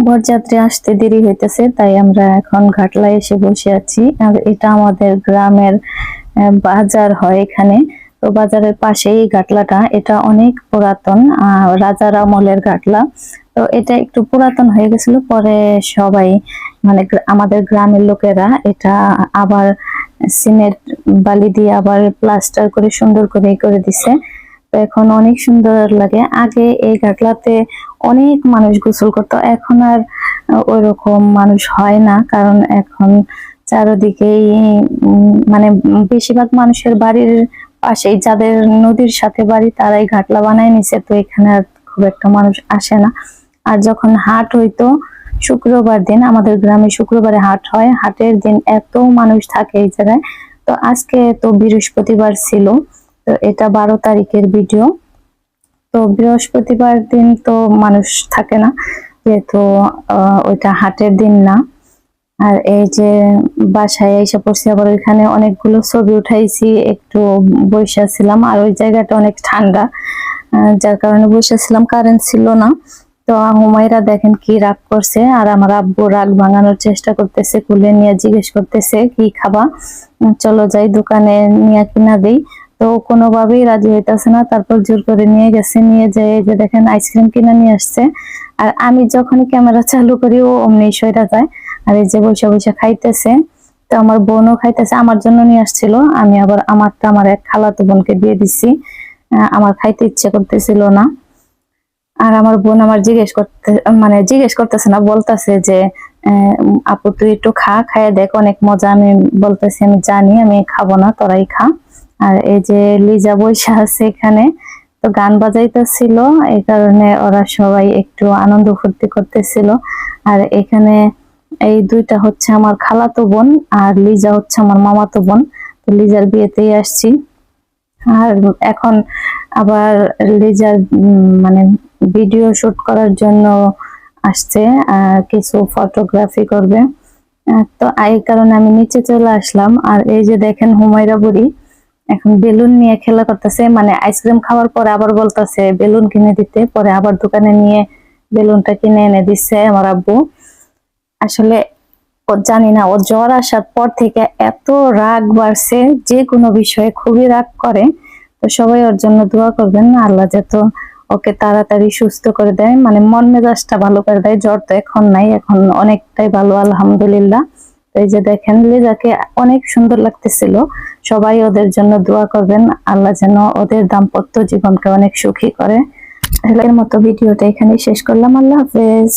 বরযাত্রী আসতে দেরি হইতেছে, তাই আমরা এখন ঘাটলায় এসে বসে আছি। আর এটা আমাদের গ্রামের বাজার হয় এখানে। তো বাজারের পাশেই ঘাটলাটা, এটা অনেক পুরাতন রাজার আমলের ঘাটলা। তো এটা একটু পুরাতন হয়ে গেছিল, পরে সবাই মানে আমাদের গ্রামের লোকেরা এটা আবার সিমেন্ট বালি দিয়ে আবার প্লাস্টার করে সুন্দর করে দিছে। তো এখন অনেক সুন্দর লাগে। আগে এই ঘাটলাতে অনেক মানুষ গোসল করতো, এখন আর ওইরকম মানুষ হয় না, কারণ এখন চারিদিকেই মানে বেশিরভাগ মানুষের বাড়ির পাশেই, যাদের নদীর সাথে বাড়ি, তারাই ঘাটলা বানায় নিছে। তো এখানে আর খুব একটা মানুষ আসে না। আর যখন হাট হইতো শুক্রবার দিন, আমাদের গ্রামে শুক্রবারে হাট হয়, হাটের দিন এত মানুষ থাকে এই জায়গায়। তো আজকে তো বৃহস্পতিবার ছিল, তো এটা 12 তারিখের ভিডিও। তো বৃহস্পতিবার দিন তো মানুষ থাকে না, যেহেতু ওইটা হাটের দিন না। আর এই যে বাসায় এসে পড়ছি, আবার ওইখানে অনেকগুলো ছবি উঠাইছি, একটু বসেছিলাম। আর ওই জায়গাটা অনেক ঠান্ডা, যার কারণে বসেছিলাম, কারেন্ট ছিল না। তো হুমায়রা দেখেন কি রাগ করছে, আর আমার আব্বু রাগ ভাঙানোর চেষ্টা করতেছে, কুলে নিয়ে জিজ্ঞেস করতেছে কি খাবা, চলো যাই দোকানে নিয়ে কিনা দেই। তো কোনোভাবেই রাজি হইতেছে না, তারপর জোর করে নিয়ে গেছে, নিয়ে যায় যে দেখেন আইসক্রিম কিনে নিয়ে আসছে। আর আমি যখনই ক্যামেরা চালু করি ও অমনি সইরা যায়। আর এই যে বসে বসে খাইতেছে। তো আমার বোনও খাইতেছে, আমার জন্য নিয়ে আসছিল, আমি আবার আমারটা আমার এক খালাতো বোনকে দিয়ে দিছি, আমার খাইতে ইচ্ছে করতেছিল না। আর আমার বোন আমার জিজ্ঞেস করতেছে না, বলতেছে যে আপু তুই একটু খাইয়ে দেখ, অনেক মজা। আমি বলতেছি আমি জানি আমি খাবো না, তোরাই খা। আর এই যে লিজা বৈশা আছে এখানে, তো গান বাজাইতেছিল, এই কারণে ওরা সবাই একটু আনন্দ ফুর্তি করতেছিল। আর এখানে এই দুইটা হচ্ছে আমার খালাতো বোন, আর লিজা হচ্ছে আমার মামাতো বোন। তো লিজার বিয়েতেই আসছি। আর এখন আবার লিজার মানে ভিডিও শুট করার জন্য আসছে, কিছু ফটোগ্রাফি করবে। তো এই কারণে আমি নিচে চলে আসলাম। আর এই যে দেখেন হুমায়রা বুড়ি এখন বেলুন নিয়ে খেলা করতেছে, মানে আইসক্রিম খাওয়ার পরে আবার বলতেছে বেলুন কিনে দিতে, পরে আবার দোকানে নিয়ে বেলুনটা কিনে এনে দিচ্ছে আমার আব্বু। আসলে ও জানি না, ও জ্বর আসার পর থেকে এত রাগ বাড়ছে, যে কোনো বিষয়ে খুবই রাগ করে। তো সবাই ওর জন্য দোয়া করবেন, আল্লাহ যাতে ওকে তাড়াতাড়ি সুস্থ করে দেয়, মানে মন মেজাজটা ভালো করে দেয়। জ্বর তো এখন নাই, এখন অনেকটাই ভালো আলহামদুলিল্লাহ। তো এই যে দেখেন লিজাকে অনেক সুন্দর লাগতেছিল। সবাই ওদের জন্য দোয়া করবেন, আল্লাহ যেন ওদের দাম্পত্য জীবনকে অনেক সুখী করে। এর মতো ভিডিওটা এখানে শেষ করলাম। আল্লাহ হাফেজ।